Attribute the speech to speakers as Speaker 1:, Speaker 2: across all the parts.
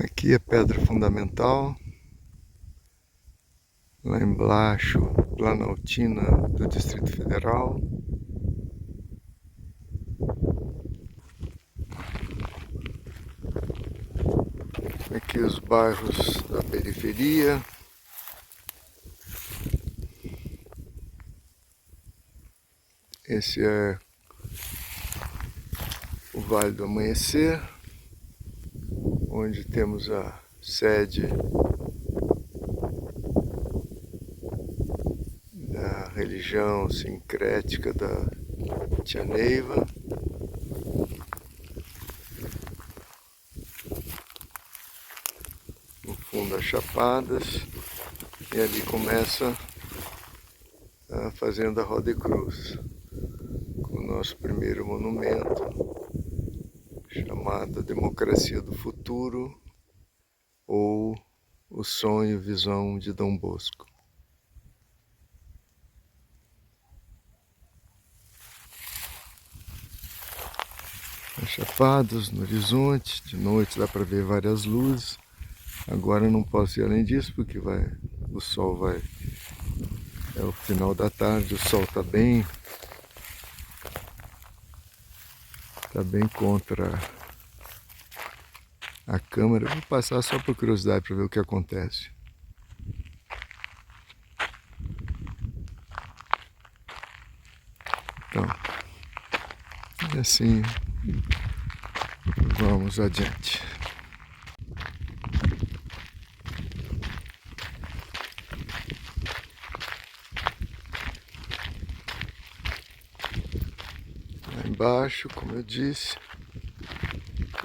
Speaker 1: Aqui é pedra fundamental, lá embaixo, Planaltina do Distrito Federal. Aqui os bairros da periferia. Esse é o Vale do Amanhecer, onde temos a sede da religião sincrética da Tia Neiva. No fundo as Chapadas, e ali começa a Fazenda Roda e Cruz, com o nosso primeiro monumento, chamado Democracia do Futuro, ou O Sonho Visão de Dom Bosco. As Chapadas no horizonte, de noite dá para ver várias luzes. Agora eu não posso ir além disso porque o sol vai... É o final da tarde, o sol está bem contra a câmera. Eu vou passar só por curiosidade para ver o que acontece. Então, e assim vamos adiante. Lá embaixo, como eu disse,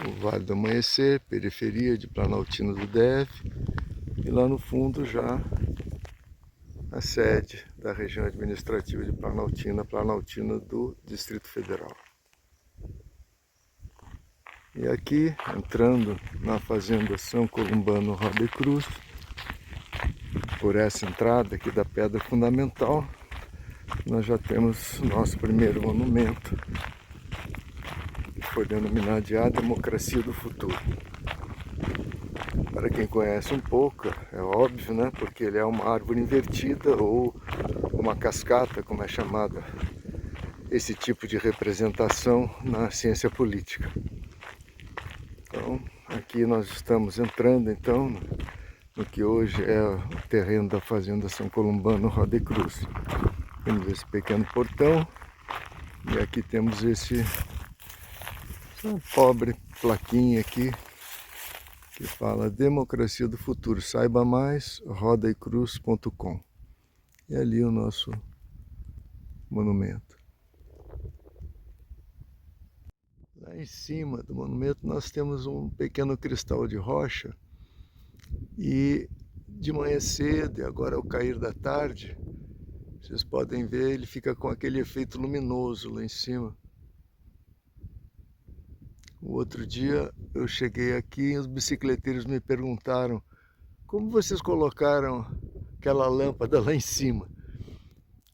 Speaker 1: o Vale do Amanhecer, periferia de Planaltina do DF, e lá no fundo já a sede da região administrativa de Planaltina, Planaltina do Distrito Federal. E aqui, entrando na Fazenda São Columbano Roda e Cruz, por essa entrada aqui da Pedra Fundamental, nós já temos nosso primeiro monumento, que foi denominado de A Democracia do Futuro. Para quem conhece um pouco, é óbvio, né? Porque ele é uma árvore invertida ou uma cascata, como é chamada esse tipo de representação na ciência política. Então, aqui nós estamos entrando então no que hoje é o terreno da Fazenda São Columbano Roda e Cruz. Temos esse pequeno portão e aqui temos essa pobre plaquinha aqui que fala Democracia do Futuro. Saiba mais, rodaecruz.com. E ali o nosso monumento. Lá em cima do monumento nós temos um pequeno cristal de rocha e de manhã cedo e agora ao cair da tarde, vocês podem ver, ele fica com aquele efeito luminoso lá em cima. O outro dia eu cheguei aqui e os bicicleteiros me perguntaram como vocês colocaram aquela lâmpada lá em cima.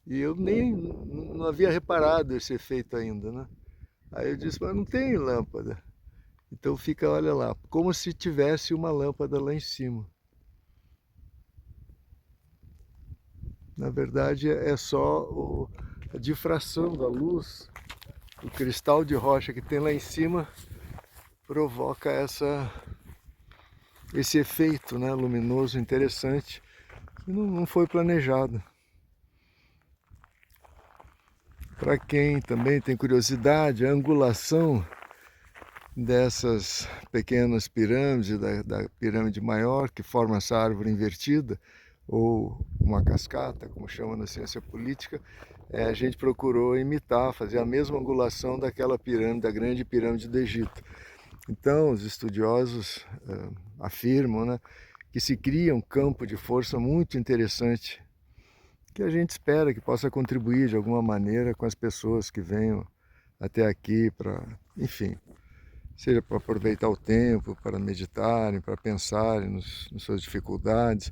Speaker 1: E eu nem não havia reparado esse efeito ainda, né? Aí eu disse, mas não tem lâmpada. Então fica, olha lá, como se tivesse uma lâmpada lá em cima. Na verdade é só a difração da luz, o cristal de rocha que tem lá em cima provoca esse efeito, né, luminoso interessante, que não foi planejado. Para quem também tem curiosidade, a angulação dessas pequenas pirâmides, da pirâmide maior, que forma essa árvore invertida, ou uma cascata, como chama na ciência política, a gente procurou imitar, fazer a mesma angulação daquela pirâmide, da grande pirâmide do Egito. Então, os estudiosos afirmam, né, que se cria um campo de força muito interessante, que a gente espera que possa contribuir de alguma maneira com as pessoas que venham até aqui para, enfim, seja para aproveitar o tempo, para meditarem, para pensarem nas suas dificuldades.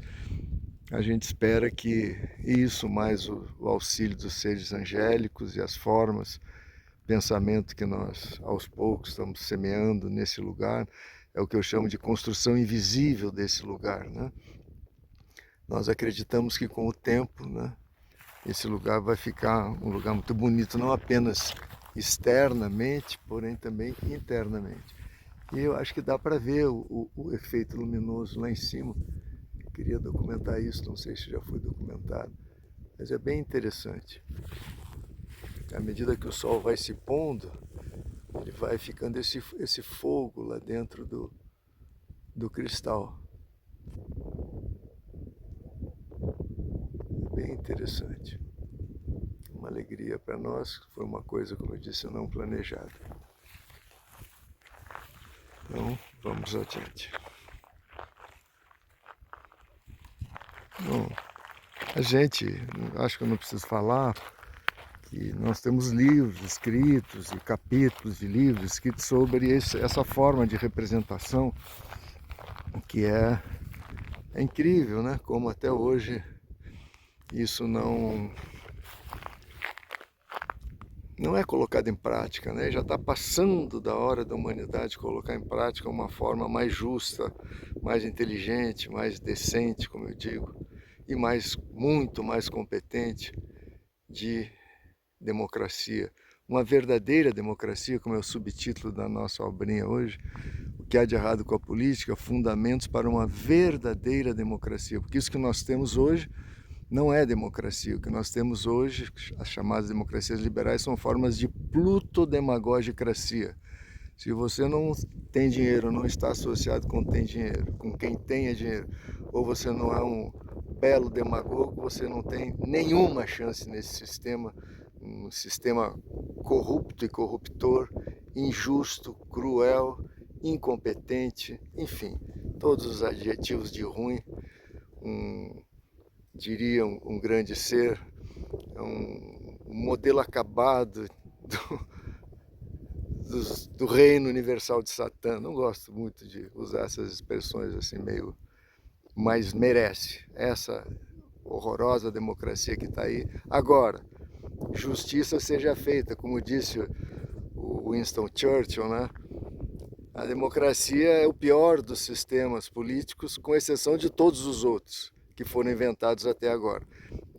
Speaker 1: A gente espera que isso, mais o auxílio dos seres angélicos e as formas, pensamento que nós aos poucos estamos semeando nesse lugar, é o que eu chamo de construção invisível desse lugar, né? Nós acreditamos que com o tempo, né, esse lugar vai ficar um lugar muito bonito, não apenas externamente, porém também internamente. E eu acho que dá para ver o efeito luminoso lá em cima. Eu queria documentar isso, não sei se já foi documentado, mas é bem interessante. À medida que o sol vai se pondo, ele vai ficando esse fogo lá dentro do cristal. É bem interessante. Uma alegria para nós, foi uma coisa, como eu disse, não planejada. Então, vamos adiante. Bom, a gente, acho que eu não preciso falar, que nós temos livros escritos e capítulos de livros escritos sobre essa forma de representação que é incrível, né? Como até hoje isso não é colocado em prática, né? Já está passando da hora da humanidade colocar em prática uma forma mais justa, mais inteligente, mais decente, como eu digo, e muito mais competente de democracia. Uma verdadeira democracia, como é o subtítulo da nossa obrinha hoje, o que há de errado com a política, fundamentos para uma verdadeira democracia, porque isso que nós temos hoje não é democracia. O que nós temos hoje, as chamadas democracias liberais, são formas de plutodemagogicracia. Se você não tem dinheiro, não está associado com quem tem dinheiro, ou você não é um belo demagogo, você não tem nenhuma chance nesse sistema, um sistema corrupto e corruptor, injusto, cruel, incompetente, enfim, todos os adjetivos de ruim, diria um grande ser, um modelo acabado do reino universal de Satã. Não gosto muito de usar essas expressões assim meio, mas merece essa horrorosa democracia que está aí. Agora, justiça seja feita, como disse o Winston Churchill, né? A democracia é o pior dos sistemas políticos, com exceção de todos os outros que foram inventados até agora.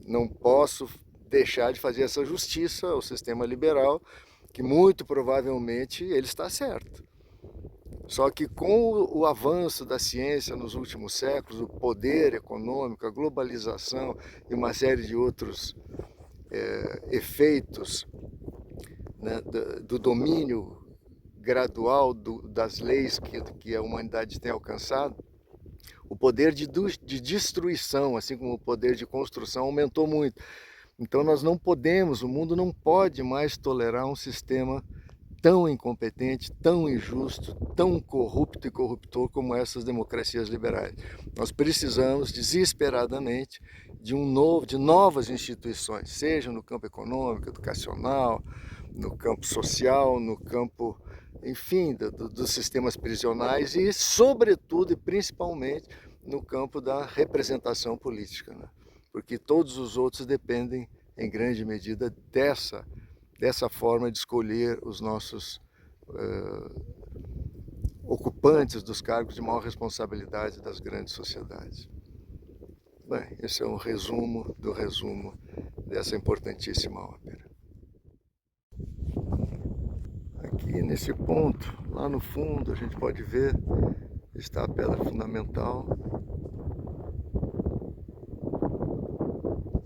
Speaker 1: Não posso deixar de fazer essa justiça ao sistema liberal, que muito provavelmente ele está certo. Só que com o avanço da ciência nos últimos séculos, o poder econômico, a globalização e uma série de outros efeitos, né, do domínio gradual das leis que a humanidade tem alcançado, o poder de destruição, assim como o poder de construção, aumentou muito. Então nós não podemos, o mundo não pode mais tolerar um sistema tão incompetente, tão injusto, tão corrupto e corruptor como essas democracias liberais. Nós precisamos desesperadamente de novas instituições, seja no campo econômico, educacional, no campo social, no campo, enfim, dos sistemas prisionais e, sobretudo e principalmente, no campo da representação política, né? Porque todos os outros dependem, em grande medida, dessa forma de escolher os nossos ocupantes dos cargos de maior responsabilidade das grandes sociedades. Bem, esse é um resumo do resumo dessa importantíssima ópera. Aqui nesse ponto, lá no fundo, a gente pode ver, está a pedra fundamental,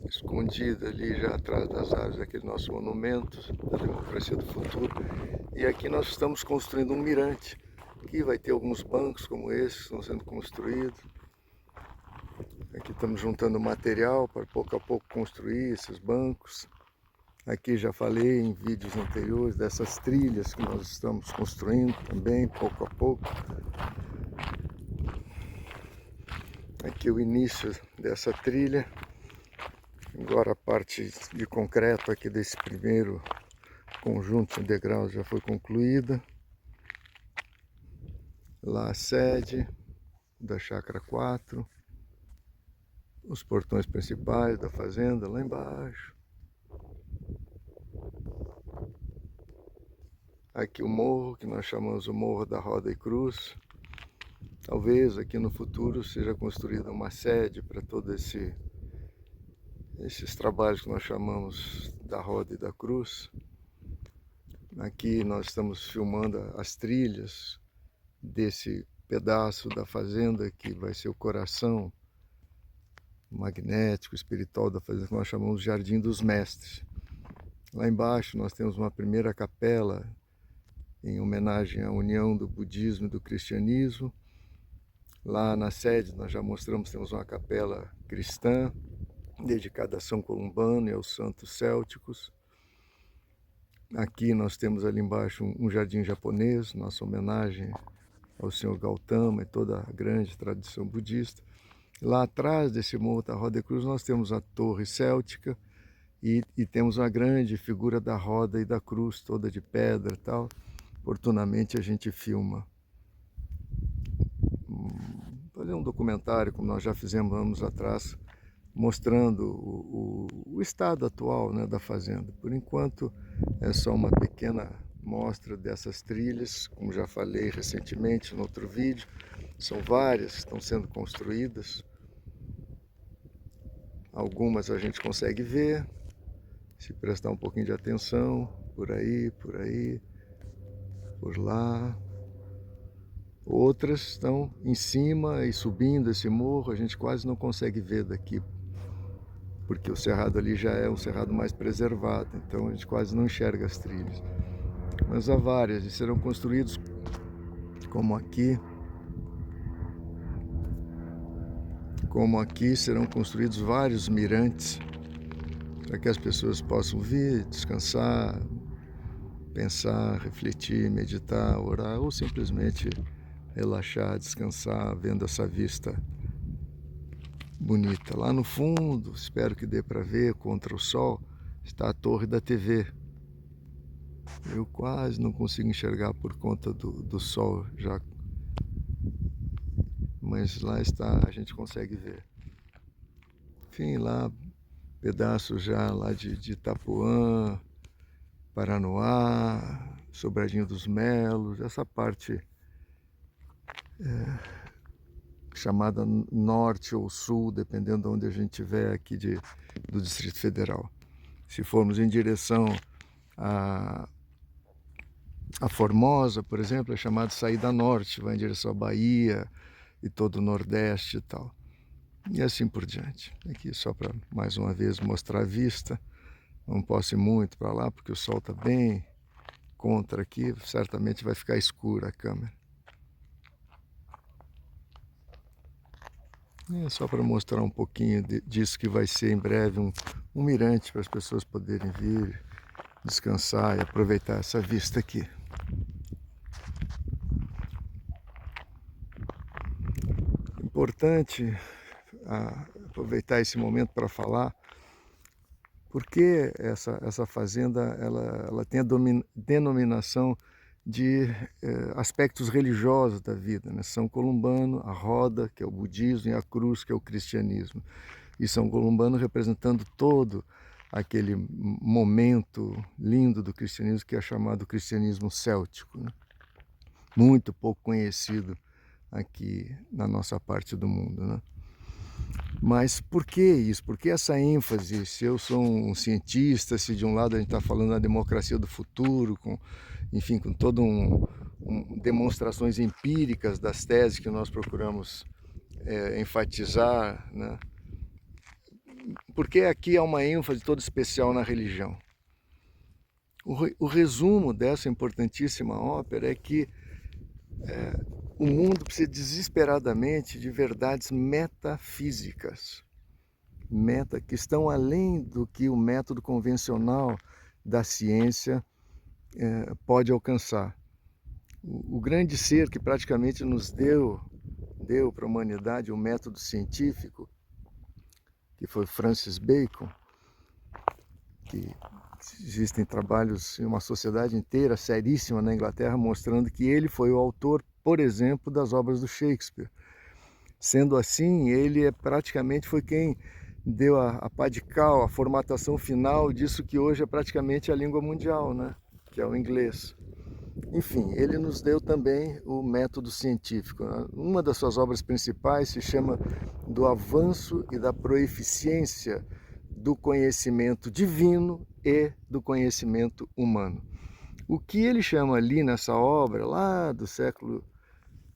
Speaker 1: escondida ali já atrás das árvores daquele nosso monumento da democracia do futuro. E aqui nós estamos construindo um mirante. Aqui vai ter alguns bancos como esses que estão sendo construídos. Aqui estamos juntando material para pouco a pouco construir esses bancos. Aqui já falei em vídeos anteriores dessas trilhas que nós estamos construindo também, pouco a pouco. Aqui o início dessa trilha. Agora a parte de concreto aqui desse primeiro conjunto de degraus já foi concluída. Lá a sede da Chácara 4. Os portões principais da fazenda lá embaixo. Aqui o morro, que nós chamamos o Morro da Roda e Cruz. Talvez aqui no futuro seja construída uma sede para todos esses trabalhos que nós chamamos da Roda e da Cruz. Aqui nós estamos filmando as trilhas desse pedaço da fazenda que vai ser o coração magnético, espiritual da fazenda, que nós chamamos de Jardim dos Mestres. Lá embaixo nós temos uma primeira capela em homenagem à união do budismo e do cristianismo. Lá na sede nós já mostramos, temos uma capela cristã dedicada a São Columbano e aos santos célticos. Aqui nós temos ali embaixo um jardim japonês, nossa homenagem ao Senhor Gautama e toda a grande tradição budista. Lá atrás desse morro da Roda e Cruz nós temos a torre céltica e temos uma grande figura da roda e da cruz, toda de pedra e tal. Oportunamente a gente filma. Fazer um documentário, como nós já fizemos anos atrás, mostrando o estado atual, né, da fazenda. Por enquanto é só uma pequena mostra dessas trilhas, como já falei recentemente no outro vídeo. São várias que estão sendo construídas. Algumas a gente consegue ver, se prestar um pouquinho de atenção, por aí, por lá. Outras estão em cima e subindo esse morro, a gente quase não consegue ver daqui, porque o cerrado ali já é um cerrado mais preservado, então a gente quase não enxerga as trilhas. Mas há várias, e serão construídos, como aqui serão construídos vários mirantes, para que as pessoas possam vir, descansar, pensar, refletir, meditar, orar, ou simplesmente relaxar, descansar, vendo essa vista bonita. Lá no fundo, espero que dê para ver, contra o sol, está a torre da TV. Eu quase não consigo enxergar por conta do sol já, mas lá está, a gente consegue ver. Enfim, lá pedaços já lá de Itapuã, Paranoá, Sobradinho dos Melos, essa parte chamada norte ou sul, dependendo de onde a gente estiver aqui do Distrito Federal. Se formos em direção a Formosa, por exemplo, é chamado Saída Norte, vai em direção à Bahia e todo o Nordeste e tal. E assim por diante. Aqui só para, mais uma vez, mostrar a vista. Não posso ir muito para lá, porque o sol está bem contra aqui, certamente vai ficar escura a câmera. É só para mostrar um pouquinho disso que vai ser em breve um mirante para as pessoas poderem vir, descansar e aproveitar essa vista aqui. Importante aproveitar esse momento para falar porque essa fazenda ela tem a denominação de aspectos religiosos da vida, né? São Columbano, a roda, que é o budismo, e a cruz, que é o cristianismo. E São Columbano representando todo aquele momento lindo do cristianismo que é chamado cristianismo céltico, né? Muito pouco conhecido aqui na nossa parte do mundo, né? Mas por que isso? Por que essa ênfase? Se eu sou um cientista, se de um lado a gente está falando da democracia do futuro, enfim, com todo demonstrações empíricas das teses que nós procuramos enfatizar, né? Porque aqui há uma ênfase toda especial na religião. O resumo dessa importantíssima ópera é que o mundo precisa desesperadamente de verdades metafísicas, que estão além do que o método convencional da ciência pode alcançar. O grande ser que praticamente nos deu para a humanidade o método científico, que foi Francis Bacon, que existem trabalhos em uma sociedade inteira, seríssima na Inglaterra, mostrando que ele foi o autor, por exemplo, das obras do Shakespeare. Sendo assim, ele praticamente foi quem deu a pá de cal, a formatação final disso que hoje é praticamente a língua mundial, né? Que é o inglês. Enfim, ele nos deu também o método científico. Uma das suas obras principais se chama Do Avanço e da Proeficiência do Conhecimento Divino e do Conhecimento Humano. O que ele chama ali nessa obra, lá do século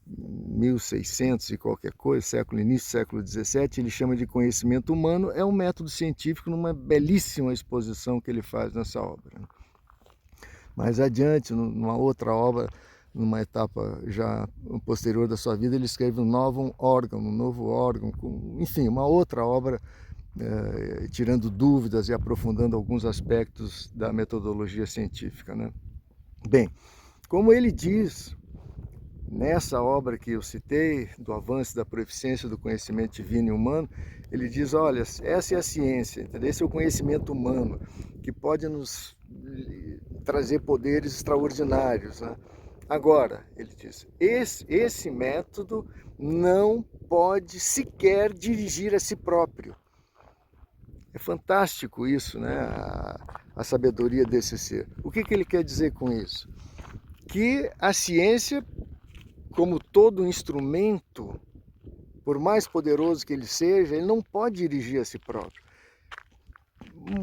Speaker 1: 1600 e qualquer coisa, início do século 17, ele chama de conhecimento humano, é um método científico numa belíssima exposição que ele faz nessa obra. Mais adiante, numa outra obra, numa etapa já posterior da sua vida, ele escreve um novo órgão, enfim, uma outra obra, tirando dúvidas e aprofundando alguns aspectos da metodologia científica, né? Bem, como ele diz nessa obra que eu citei, do avanço da proeficiência do conhecimento divino e humano, ele diz, olha, essa é a ciência, entendeu? Esse é o conhecimento humano, que pode nos trazer poderes extraordinários, né? Agora, ele diz, esse método não pode sequer dirigir a si próprio. É fantástico isso, né? A sabedoria desse ser. O que ele quer dizer com isso? Que a ciência, como todo instrumento, por mais poderoso que ele seja, ele não pode dirigir a si próprio.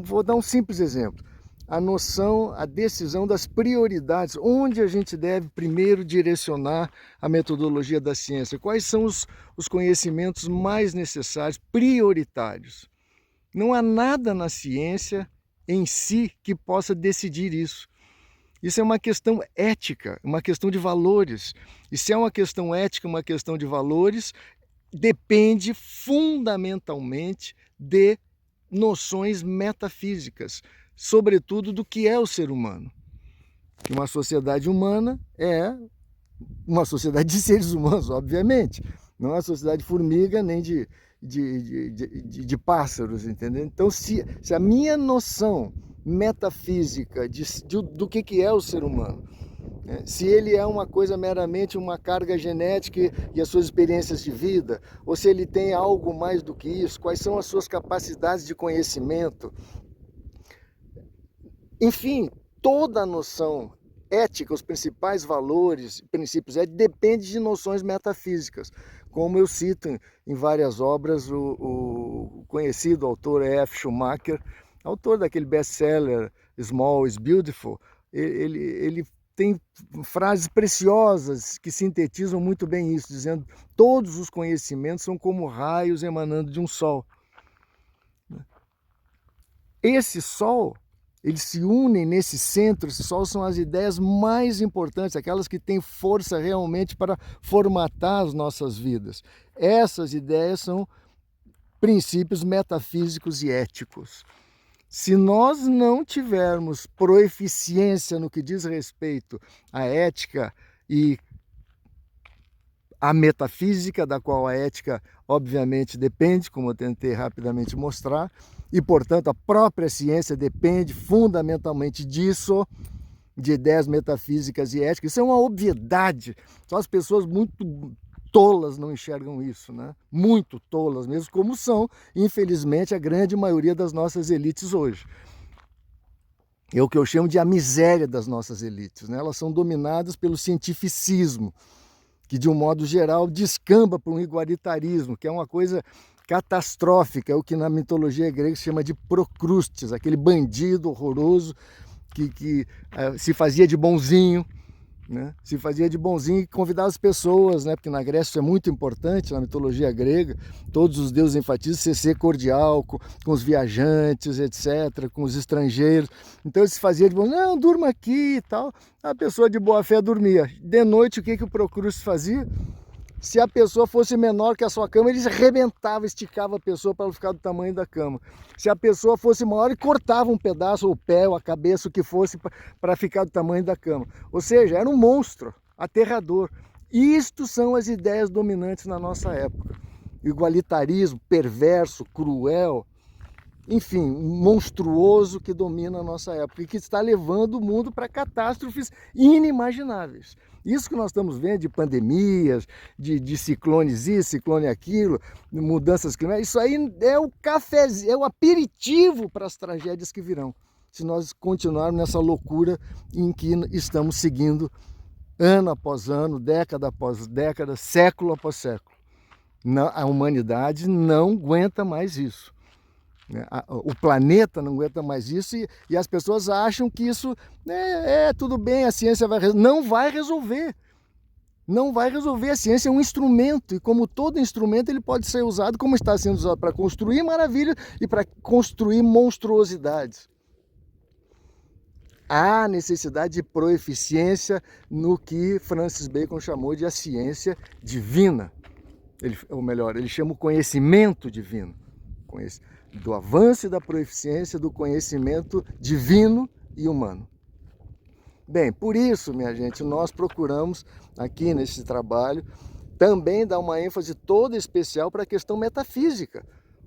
Speaker 1: Vou dar um simples exemplo. A decisão das prioridades, onde a gente deve primeiro direcionar a metodologia da ciência, quais são os conhecimentos mais necessários, prioritários. Não há nada na ciência em si que possa decidir isso. Isso é uma questão ética, uma questão de valores. E se é uma questão ética, uma questão de valores, depende fundamentalmente de noções metafísicas, sobretudo do que é o ser humano. Que uma sociedade humana é uma sociedade de seres humanos, obviamente. Não é uma sociedade de formiga nem de pássaros, entendeu? Então, se a minha noção metafísica do que é o ser humano, né? Se ele é uma coisa meramente uma carga genética e as suas experiências de vida, ou se ele tem algo mais do que isso, quais são as suas capacidades de conhecimento, enfim, toda a noção ética, os principais valores, princípios éticos, depende de noções metafísicas. Como eu cito em várias obras, o conhecido autor F. Schumacher, autor daquele best-seller Small is Beautiful, ele tem frases preciosas que sintetizam muito bem isso, dizendo que todos os conhecimentos são como raios emanando de um sol. Esse sol, eles se unem nesse centro, esse sol são as ideias mais importantes, aquelas que têm força realmente para formatar as nossas vidas. Essas ideias são princípios metafísicos e éticos. Se nós não tivermos proeficiência no que diz respeito à ética e à metafísica, da qual a ética obviamente depende, como eu tentei rapidamente mostrar, e portanto a própria ciência depende fundamentalmente disso, de ideias metafísicas e éticas. Isso é uma obviedade, só as pessoas muito tolas não enxergam isso, né? Muito tolas mesmo, como são, infelizmente, a grande maioria das nossas elites hoje. É o que eu chamo de a miséria das nossas elites, né? Elas são dominadas pelo cientificismo, que de um modo geral descamba para um igualitarismo, que é uma coisa catastrófica, é o que na mitologia grega se chama de Procrustes, aquele bandido horroroso que se fazia de bonzinho, né? Se fazia de bonzinho e convidava as pessoas, né? Porque na Grécia isso é muito importante, na mitologia grega, todos os deuses enfatizam você ser cordial com os viajantes, etc., com os estrangeiros. Então ele se fazia de bonzinho, não, durma aqui e tal. A pessoa de boa fé dormia. De noite, o que o Procrustes fazia? Se a pessoa fosse menor que a sua cama, ele arrebentava, esticava a pessoa para ela ficar do tamanho da cama. Se a pessoa fosse maior, ele cortava um pedaço, ou o pé, ou a cabeça, o que fosse, para ficar do tamanho da cama. Ou seja, era um monstro, aterrador. Isto são as ideias dominantes na nossa época. Igualitarismo, perverso, cruel, enfim, monstruoso que domina a nossa época e que está levando o mundo para catástrofes inimagináveis. Isso que nós estamos vendo de pandemias, de ciclones isso, ciclone aquilo, mudanças climáticas, isso aí é o cafezinho, é o aperitivo para as tragédias que virão, se nós continuarmos nessa loucura em que estamos seguindo ano após ano, década após década, século após século. A humanidade não aguenta mais isso. O planeta não aguenta mais isso e as pessoas acham que isso tudo bem, a ciência vai resolver. Não vai resolver. Não vai resolver. A ciência é um instrumento e, como todo instrumento, ele pode ser usado como está sendo usado para construir maravilhas e para construir monstruosidades. Há necessidade de proeficiência no que Francis Bacon chamou de a ciência divina. Ou melhor, ele chama o conhecimento divino. Do avanço e da proeficiência do conhecimento divino e humano. Bem, por isso, minha gente, nós procuramos aqui nesse trabalho também dar uma ênfase toda especial para a questão metafísica.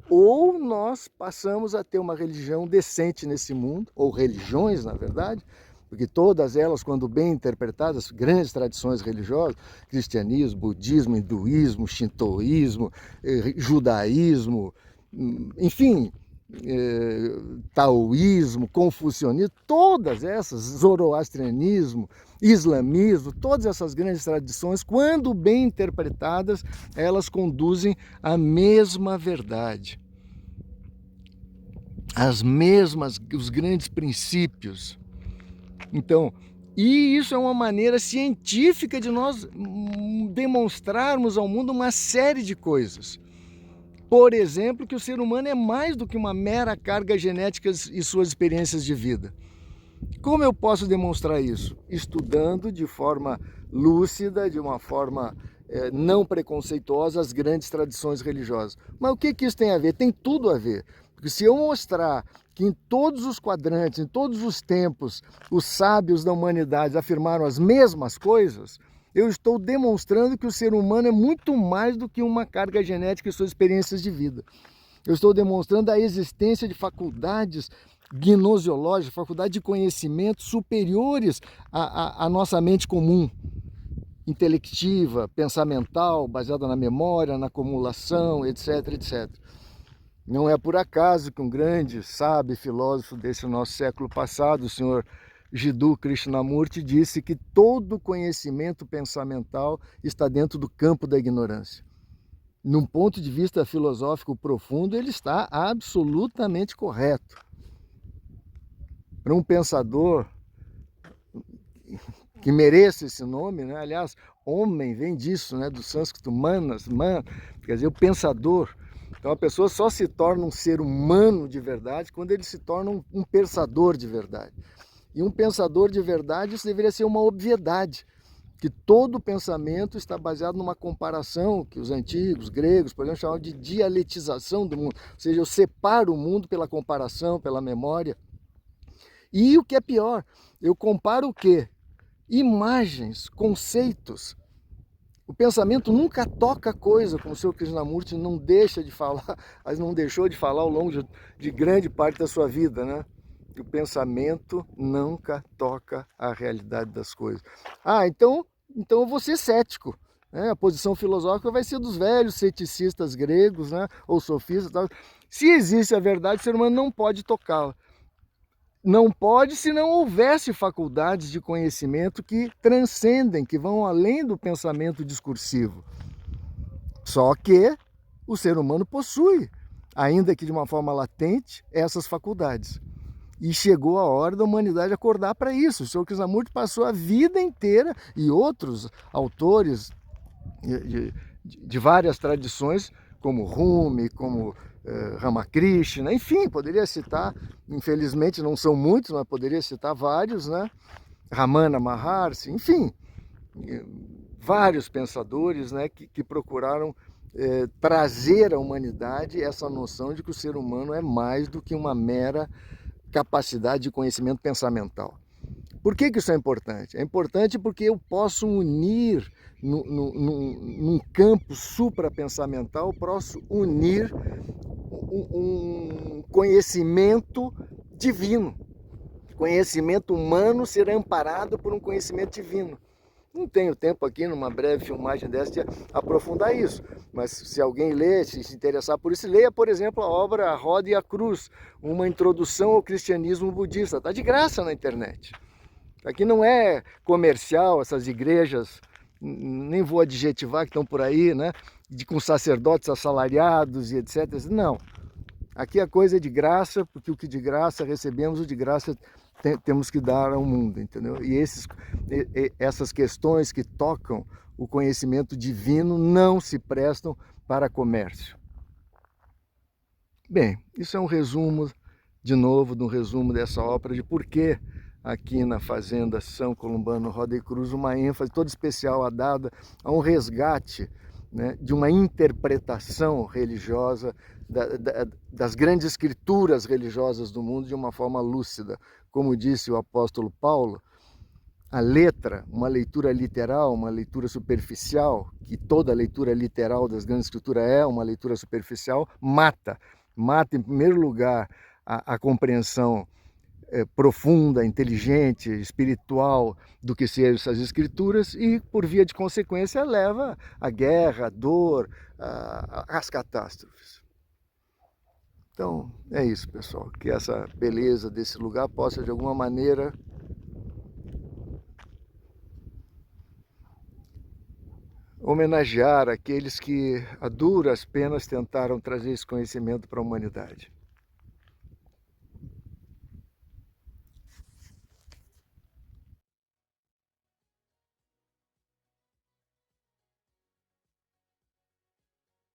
Speaker 1: Ou nós passamos a ter uma religião decente nesse mundo, ou religiões, na verdade, porque todas elas, quando bem interpretadas, grandes tradições religiosas, cristianismo, budismo, hinduísmo, shintoísmo, judaísmo, enfim, taoísmo, confucionismo, todas essas, zoroastrianismo, islamismo, todas essas grandes tradições, quando bem interpretadas, elas conduzem à mesma verdade, os grandes princípios. Então, e isso é uma maneira científica de nós demonstrarmos ao mundo uma série de coisas. Por exemplo, que o ser humano é mais do que uma mera carga genética e suas experiências de vida. Como eu posso demonstrar isso? Estudando de forma lúcida, de uma forma não preconceituosa, as grandes tradições religiosas. Mas o que isso tem a ver? Tem tudo a ver. Porque se eu mostrar que em todos os quadrantes, em todos os tempos, os sábios da humanidade afirmaram as mesmas coisas, eu estou demonstrando que o ser humano é muito mais do que uma carga genética e suas experiências de vida. Eu estou demonstrando a existência de faculdades gnosiológicas, faculdades de conhecimento superiores à nossa mente comum, intelectiva, pensamental, baseada na memória, na acumulação, etc, etc. Não é por acaso que um grande sábio e filósofo desse nosso século passado, o senhor Jiddu Krishnamurti, disse que todo conhecimento pensamental está dentro do campo da ignorância. Num ponto de vista filosófico profundo, ele está absolutamente correto. Para um pensador que mereça esse nome, né? Aliás, homem vem disso, né? Do sânscrito manas, man, quer dizer, o pensador. Então a pessoa só se torna um ser humano de verdade quando ele se torna um pensador de verdade. E um pensador de verdade, isso deveria ser uma obviedade, que todo pensamento está baseado numa comparação que os antigos gregos, por exemplo, chamavam de dialetização do mundo. Ou seja, eu separo o mundo pela comparação, pela memória. E o que é pior, eu comparo o quê? Imagens, conceitos. O pensamento nunca toca coisa, como o Sr. Krishnamurti não deixa de falar, mas não deixou de falar ao longo de grande parte da sua vida, né? O pensamento nunca toca a realidade das coisas. Então eu vou ser cético. Né? A posição filosófica vai ser dos velhos ceticistas gregos, né? Ou sofistas. Tal. Se existe a verdade, o ser humano não pode tocá-la. Não pode se não houvesse faculdades de conhecimento que transcendem, que vão além do pensamento discursivo. Só que o ser humano possui, ainda que de uma forma latente, essas faculdades. E chegou a hora da humanidade acordar para isso. O Sr. Krishnamurti passou a vida inteira, e outros autores de várias tradições, como Rumi, como Ramakrishna, enfim, poderia citar, infelizmente não são muitos, mas poderia citar vários, né? Ramana Maharshi, enfim, vários pensadores, né, que procuraram trazer à humanidade essa noção de que o ser humano é mais do que uma mera capacidade de conhecimento pensamental. Por que isso é importante? É importante porque eu posso unir, num campo suprapensamental, posso unir um conhecimento divino. Conhecimento humano será amparado por um conhecimento divino. Não tenho tempo aqui, numa breve filmagem dessa, de aprofundar isso. Mas se alguém ler, se interessar por isso, leia, por exemplo, a obra A Roda e a Cruz, uma introdução ao cristianismo budista. Está de graça na internet. Aqui não é comercial, essas igrejas, nem vou adjetivar que estão por aí, né? Com sacerdotes assalariados e etc. Não. Aqui a coisa é de graça, porque o que de graça recebemos, o de graça temos que dar ao mundo, entendeu? E essas questões que tocam o conhecimento divino não se prestam para comércio. Bem, isso é um resumo, de novo, de um resumo dessa ópera, de por que aqui na Fazenda São Columbano Roda e Cruz uma ênfase toda especial dada a um resgate, né, de uma interpretação religiosa das grandes escrituras religiosas do mundo de uma forma lúcida. Como disse o apóstolo Paulo, a letra, uma leitura literal, uma leitura superficial, que toda leitura literal das grandes escrituras é uma leitura superficial, mata em primeiro lugar a compreensão profunda, inteligente, espiritual do que sejam essas escrituras e, por via de consequência, leva à guerra, à dor, às catástrofes. Então, é isso, pessoal, que essa beleza desse lugar possa, de alguma maneira, homenagear aqueles que, a duras penas, tentaram trazer esse conhecimento para a humanidade.